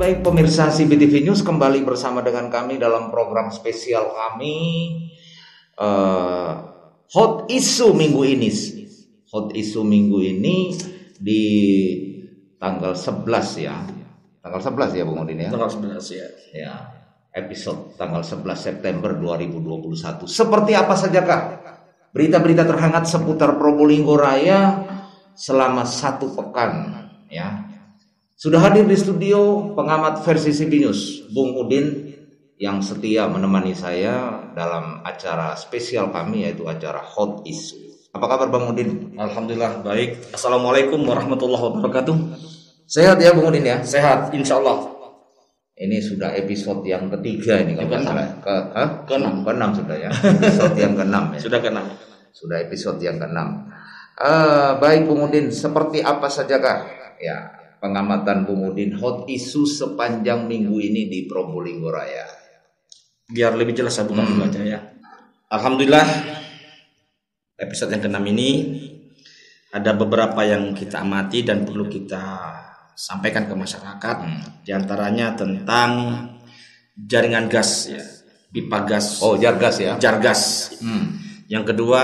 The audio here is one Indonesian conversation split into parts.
Baik pemirsa CBTV News, kembali bersama dengan kami dalam program spesial kami Hot Issue minggu ini. Hot Issue minggu ini di tanggal 11 ya. Tanggal 11 ya Bung Udin ya. Tanggal 11 ya. Ya. Episode tanggal 11 September 2021. Seperti apa sajakah berita-berita terhangat seputar Probolinggo Raya selama 1 pekan ya. Sudah hadir di studio pengamat versi CB News, Bung Udin, yang setia menemani saya dalam acara spesial kami, yaitu acara Hot Issue. Apa kabar Bang Udin? Alhamdulillah baik. Assalamualaikum warahmatullahi wabarakatuh. Sehat ya Bung Udin ya? Sehat, insya Allah. Ini sudah episode yang ketiga ini kalau nggak salah. Ke-6 sudah ya. Episode yang ke-6 ya. Sudah episode yang ke-6. Baik Bung Udin, seperti apa sajakah ya pengamatan Bung Udin Hot Issue sepanjang minggu ini di Probolinggo Raya? Biar lebih jelas saya buka dulu aja ya. Alhamdulillah episode yang ke-6 ini ada beberapa yang kita amati dan perlu kita sampaikan ke masyarakat. Di antaranya tentang jaringan gas ya, pipa gas. Oh, Jargas ya. Jargas. Yang kedua,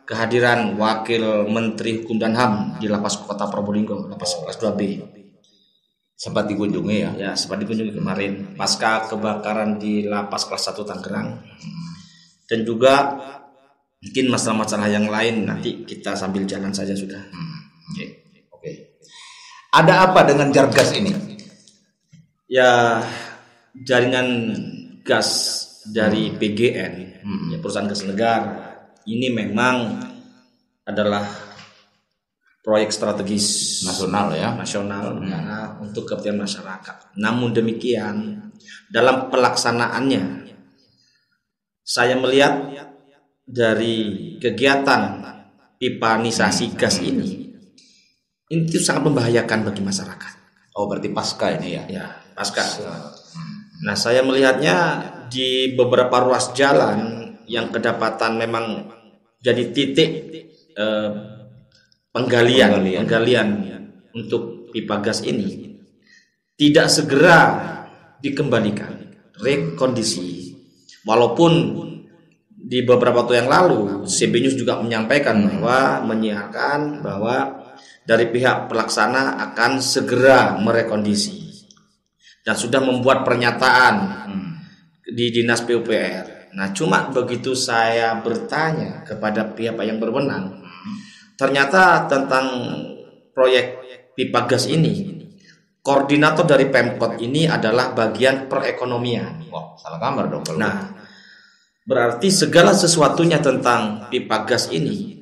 kehadiran Wakil Menteri Hukum dan HAM di Lapas Kota Probolinggo, Lapas kelas 2B. Sempat dikunjungi ya? Ya, sempat dikunjungi kemarin pasca kebakaran di Lapas kelas 1 Tangerang. Dan juga mungkin masalah-masalah yang lain nanti kita sambil jalan saja sudah. Oke. Ada apa dengan Jargas ini? Ya, jaringan gas dari PGN, ya, perusahaan gas negara. Ini memang adalah proyek strategis nasional ya, negara untuk kepentingan masyarakat. Namun demikian, dalam pelaksanaannya saya melihat dari kegiatan pipanisasi gas ini itu sangat membahayakan bagi masyarakat. Oh, berarti pasca ini ya? Ya, pasca. Nah, saya melihatnya di beberapa ruas jalan yang kedapatan memang jadi titik penggalian untuk pipa gas ini tidak segera dikembalikan rekondisi, walaupun di beberapa waktu yang lalu CB News juga menyampaikan bahwa menyiarkan bahwa dari pihak pelaksana akan segera merekondisi dan sudah membuat pernyataan di Dinas PUPR. Nah, cuma begitu saya bertanya kepada pihak yang berwenang, ternyata tentang proyek pipa gas ini, koordinator dari Pemkot ini adalah bagian perekonomian. Wah, salah kamar dong kalau. Nah, berarti segala sesuatunya tentang pipa gas ini,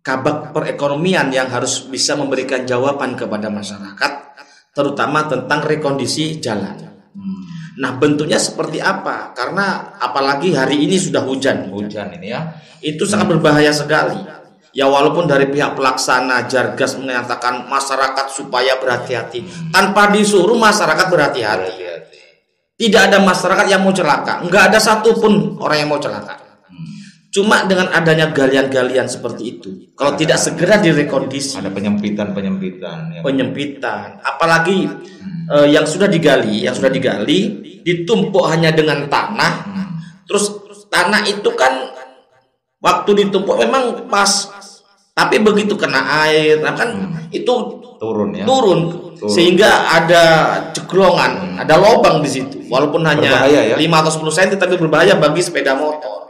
kabak perekonomian yang harus bisa memberikan jawaban kepada masyarakat, terutama tentang rekondisi jalan. Nah, bentuknya seperti apa? Karena apalagi hari ini sudah hujan ini ya. Itu sangat berbahaya sekali. Ya, walaupun dari pihak pelaksana Jargas menyatakan masyarakat supaya berhati-hati, tanpa disuruh masyarakat berhati-hati. Tidak ada masyarakat yang mau celaka, enggak ada satupun orang yang mau celaka. Cuma dengan adanya galian-galian seperti itu, kalau tidak segera direkondisi, ada penyempitan ya. Apalagi yang sudah digali ditumpuk hanya dengan tanah. Terus tanah itu kan waktu ditumpuk memang pas, tapi begitu kena air kan itu turun sehingga ada ceklongan, ada lubang di situ, walaupun hanya ya? 5 atau 10 cm, tapi berbahaya bagi sepeda motor.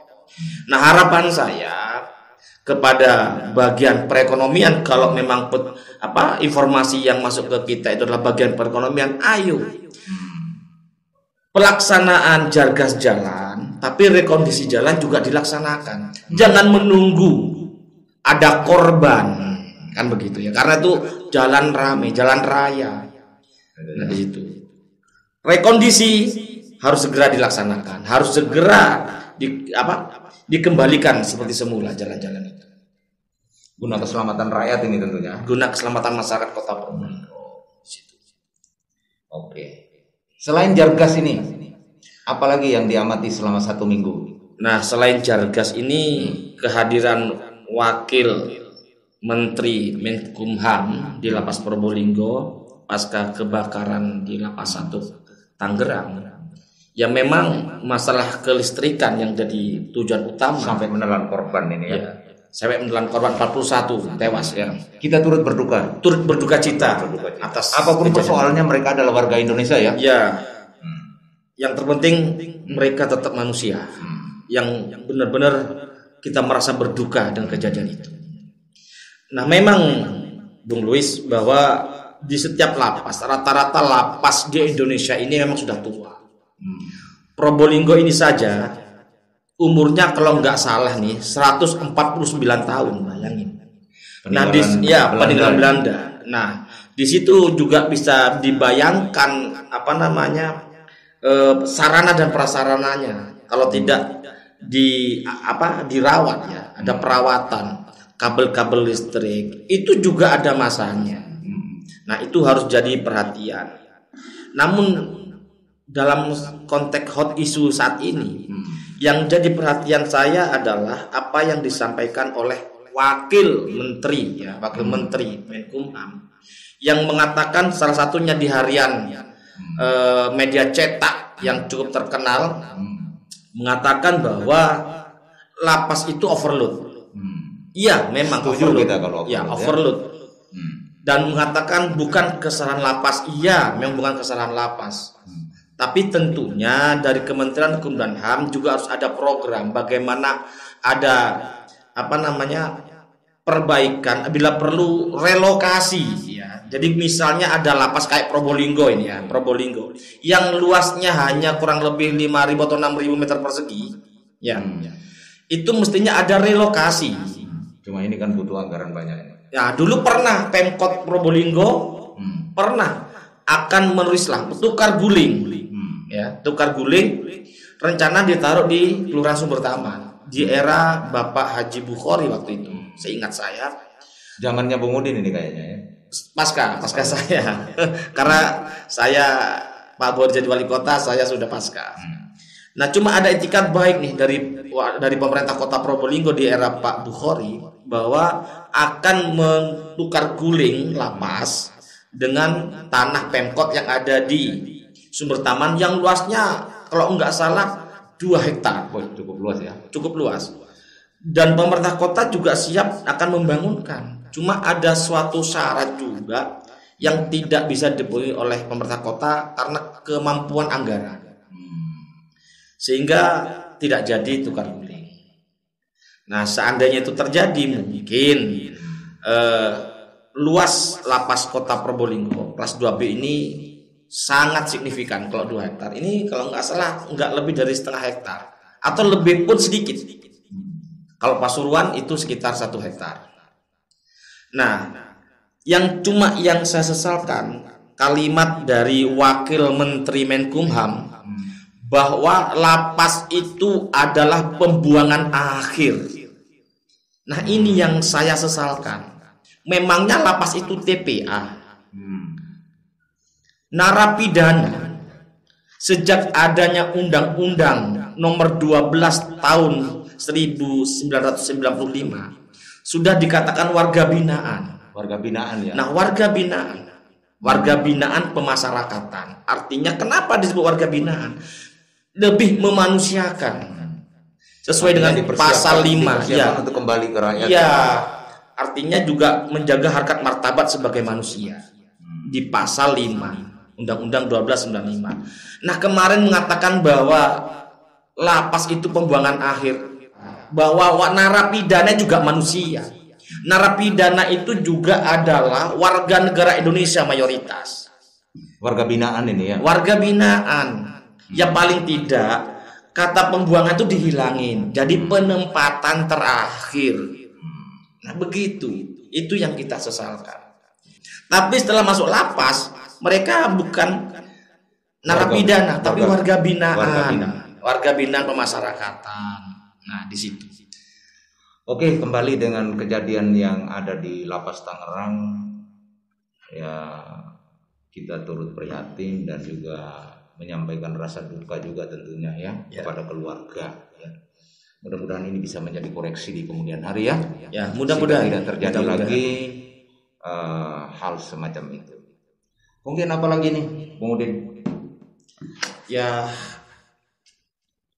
Nah, harapan saya kepada bagian perekonomian, kalau memang informasi yang masuk ke kita itu adalah bagian perekonomian, ayo pelaksanaan Jargas jalan, tapi rekondisi jalan juga dilaksanakan. Jangan menunggu ada korban, kan begitu ya? Karena itu jalan rame, jalan raya. Nah, di situ rekondisi harus segera dilaksanakan, harus segera dikembalikan seperti semula jalan-jalan itu. Guna keselamatan rakyat ini tentunya. Guna keselamatan masyarakat Kota Probolinggo. Oke. Selain Jargas ini, apalagi yang diamati selama 1 minggu? Nah, selain Jargas ini, kehadiran Wakil Menteri Menkumham di Lapas Probolinggo, pasca kebakaran di Lapas 1 Tangerang, ya memang masalah kelistrikan yang jadi tujuan utama Sampai menelan korban ini ya. ya, sampai menelan korban 41 tewas ya. Kita turut berduka. Turut berduka cita atas Apapun kejadian. persoalannya, mereka adalah warga Indonesia ya. Ya, yang terpenting mereka tetap manusia. Yang benar-benar kita merasa berduka dengan kejadian itu. Nah, memang Bung Luis, bahwa di setiap lapas, rata-rata lapas di Indonesia ini memang sudah tua. Probolinggo ini saja umurnya kalau nggak salah nih 149 tahun, bayangin. Nah, peninggalan Belanda. Nah, di situ juga bisa dibayangkan sarana dan prasarananya. Kalau tidak dirawat ya, ada perawatan, kabel-kabel listrik, itu juga ada masanya. Nah, itu harus jadi perhatian. Namun dalam konteks hot issue saat ini, yang jadi perhatian saya adalah apa yang disampaikan oleh Wakil Menteri Menkumham, yang mengatakan salah satunya di harian media cetak yang cukup terkenal, mengatakan bahwa lapas itu overload. Iya, memang Setuju overload. kita kalau overload, Ya, overload. Dan mengatakan bukan kesalahan lapas. Iya, memang bukan kesalahan lapas. Tapi tentunya dari Kementerian Hukum dan HAM juga harus ada program bagaimana ada perbaikan, bila perlu relokasi ya. Jadi misalnya ada lapas kayak Probolinggo ini ya, Probolinggo yang luasnya hanya kurang lebih 5.000 atau 6.000 meter persegi ya. Itu mestinya ada relokasi. Cuma ini kan butuh anggaran banyak. Ya, dulu pernah Pemkot Probolinggo pernah akan menulislah tukar guling. Ya, tukar guling rencana ditaruh di Kelurahan Sumber Taman di era Bapak Haji Bukhori waktu itu. Seingat saya, Zamannya Bung Udin ini kayaknya ya. pasca saya. Karena saya Pak Bor jadi wali kota, saya sudah pasca. Nah, cuma ada etikat baik nih dari pemerintah Kota Probolinggo di era Pak Bukhori bahwa akan menukar guling lapas dengan tanah Pemkot yang ada di Sumber Taman yang luasnya kalau enggak salah 2 hektar. Cukup luas ya. Cukup luas. Dan pemerintah kota juga siap akan membangunkan. Cuma ada suatu syarat juga yang tidak bisa dipenuhi oleh pemerintah kota karena kemampuan anggaran. Sehingga tidak jadi tukar guling. Nah, seandainya itu terjadi, mungkin luas lapas Kota Probolinggo kelas 2B ini sangat signifikan. Kalau 2 hektar ini kalau nggak salah nggak lebih dari setengah hektar atau lebih pun sedikit. Kalau Pasuruan itu sekitar 1 hektar. Nah, yang saya sesalkan kalimat dari Wakil Menteri Menkumham bahwa lapas itu adalah pembuangan akhir. Nah, ini yang saya sesalkan. Memangnya lapas itu TPA. Narapidana sejak adanya Undang-Undang Nomor 12 Tahun 1995 sudah dikatakan warga binaan. Warga binaan ya. Nah, warga binaan pemasyarakatan. Artinya kenapa disebut warga binaan? Lebih memanusiakan. Sesuai dengan pasal 5 ya. Untuk kembali ke rakyat. Ya, artinya juga menjaga harkat martabat sebagai manusia. Di pasal 5 Undang-Undang 1295. Nah, kemarin mengatakan bahwa lapas itu pembuangan akhir, bahwa narapidana juga manusia. Narapidana itu juga adalah warga negara Indonesia mayoritas. Warga binaan ini ya. Warga binaan. Ya paling tidak kata pembuangan itu dihilangin. Jadi penempatan terakhir. Nah, begitu. Itu yang kita sesalkan. Tapi setelah masuk lapas, mereka bukan narapidana, tapi warga binaan. Warga binaan pemasyarakatan. Nah, di situ. Oke, kembali dengan kejadian yang ada di Lapas Tangerang. Ya, kita turut prihatin dan juga menyampaikan rasa duka juga tentunya ya kepada keluarga. Ya. Mudah-mudahan ini bisa menjadi koreksi di kemudian hari ya. Ya, mudah-mudahan tidak terjadi lagi hal semacam itu. Kemudian apa lagi nih, Bung Udin? Ya,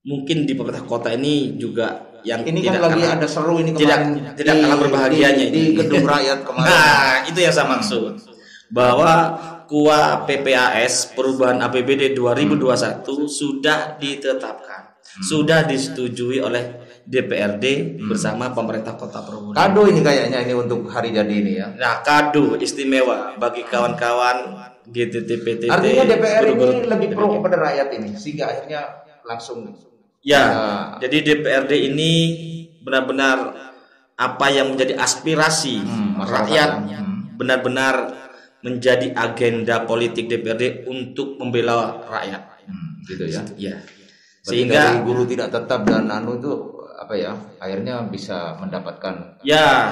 mungkin di pemerintah kota ini juga yang Ini kan lagi ada seru ini kemarin tidak kalah berbahagianya di Gedung Rakyat kemarin. Nah, itu yang saya maksud. Bahwa KUA PPAS perubahan APBD 2021 sudah ditetapkan. Sudah disetujui oleh DPRD bersama pemerintah Kota Probolinggo. Kado ini kayaknya ini untuk hari jadi ini ya. Nah, kado istimewa bagi kawan-kawan GTT PTT. Artinya DPR ini lebih pro kepada rakyat ini sehingga akhirnya langsung ya. Jadi DPRD ini benar-benar apa yang menjadi aspirasi rakyat benar-benar menjadi agenda politik DPRD untuk membela rakyat. Gitu ya. Ya. Sehingga guru tidak tetap dan itu apa ya, akhirnya bisa mendapatkan ya.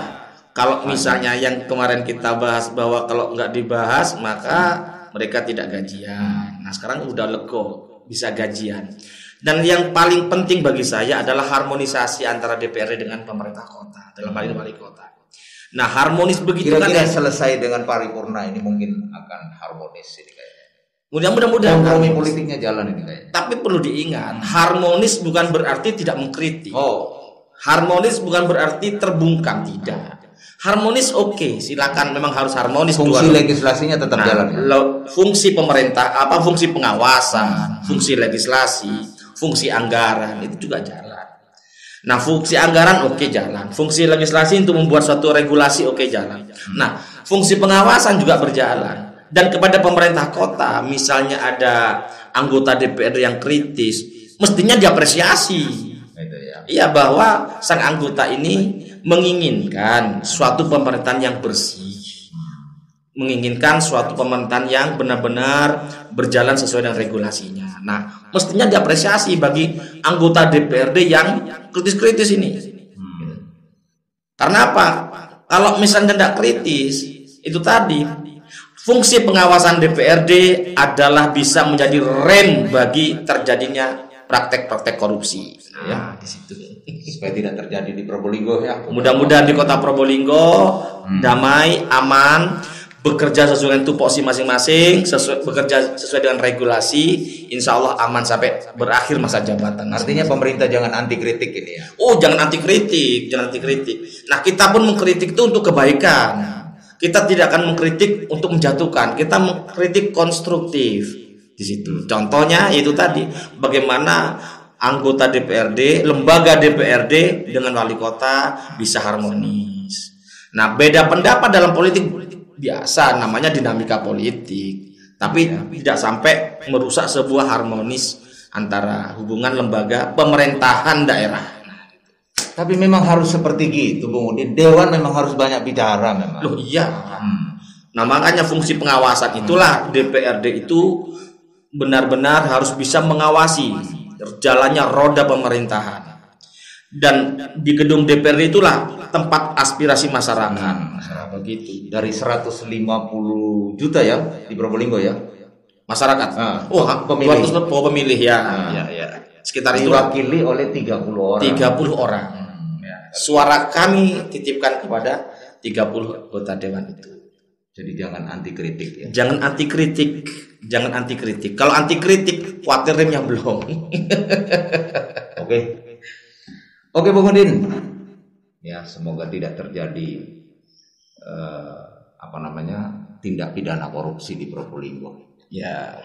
Kalau misalnya yang kemarin kita bahas bahwa kalau nggak dibahas maka mereka tidak gajian. Nah, sekarang udah lego bisa gajian. Dan yang paling penting bagi saya adalah harmonisasi antara DPRD dengan pemerintah kota, dalam hal ini wali kota. Nah, harmonis begitu kira-kira kan selesai dengan paripurna ini mungkin akan harmonis ini kayaknya. Mudah-mudahan kompromi politiknya jalan ini kayaknya. Tapi perlu diingat, harmonis bukan berarti tidak mengkritik. Harmonis bukan berarti terbungkam, tidak. Harmonis oke, silakan, memang harus harmonis. Fungsi legislasinya tetap jalan. Fungsi pemerintah, fungsi pengawasan, fungsi legislasi, fungsi anggaran itu juga jalan. Nah, fungsi anggaran oke jalan, fungsi legislasi untuk membuat suatu regulasi oke jalan. Nah, fungsi pengawasan juga berjalan. Dan kepada pemerintah kota, misalnya ada anggota DPRD yang kritis, mestinya diapresiasi. Iya, bahwa sang anggota ini menginginkan suatu pemerintahan yang bersih, menginginkan suatu pemerintahan yang benar-benar berjalan sesuai dengan regulasinya. Nah, mestinya diapresiasi bagi anggota DPRD yang kritis-kritis ini. Karena apa? Kalau misalnya tidak kritis, itu tadi fungsi pengawasan DPRD adalah bisa menjadi rem bagi terjadinya praktek-praktek korupsi. Ya, di situ. Supaya tidak terjadi di Probolinggo ya. Mudah-mudahan di Kota Probolinggo damai, aman, bekerja sesuai dengan tupoksi masing-masing, bekerja sesuai dengan regulasi, insya Allah aman sampai berakhir masa jabatan. Artinya pemerintah jangan anti kritik ini ya. Jangan anti kritik. Nah, kita pun mengkritik itu untuk kebaikan. Kita tidak akan mengkritik untuk menjatuhkan, kita mengkritik konstruktif di situ. Contohnya itu tadi, bagaimana anggota DPRD, lembaga DPRD dengan wali kota bisa harmonis. Nah, beda pendapat dalam politik biasa, namanya dinamika politik, tapi tidak sampai merusak sebuah harmonis antara hubungan lembaga pemerintahan daerah. Tapi memang harus seperti gitu, Bung Udin. Dewan memang harus banyak bicara memang. Loh iya. Nah, makanya fungsi pengawasan itulah DPRD itu benar-benar harus bisa mengawasi jalannya roda pemerintahan. Dan di gedung DPRD itulah tempat aspirasi masyarakat. Begitu. Dari 150 juta ya di Probolinggo ya. Masyarakat. Pemilih. 200 pemilih ya. Ya. Sekitar itu diwakili oleh 30 orang. 30 orang. Suara kami titipkan kepada 30 anggota dewan itu. Jadi jangan anti kritik ya. Jangan anti kritik. Kalau anti kritik, khawatir remnya belum. Oke, Bung Udin. Ya, semoga tidak terjadi tindak pidana korupsi di Probolinggo. Ya.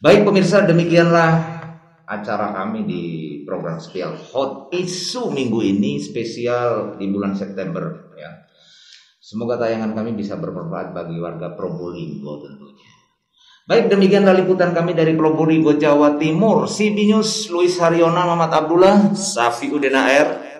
Baik pemirsa, demikianlah acara kami di program spesial Hot Issue minggu ini, spesial di bulan September ya. Semoga tayangan kami bisa bermanfaat bagi warga Probolinggo tentunya. Baik, demikianlah liputan kami dari Probolinggo, Jawa Timur. CB News, Luis Haryona, Muhammad Abdullah, Safi Udena R.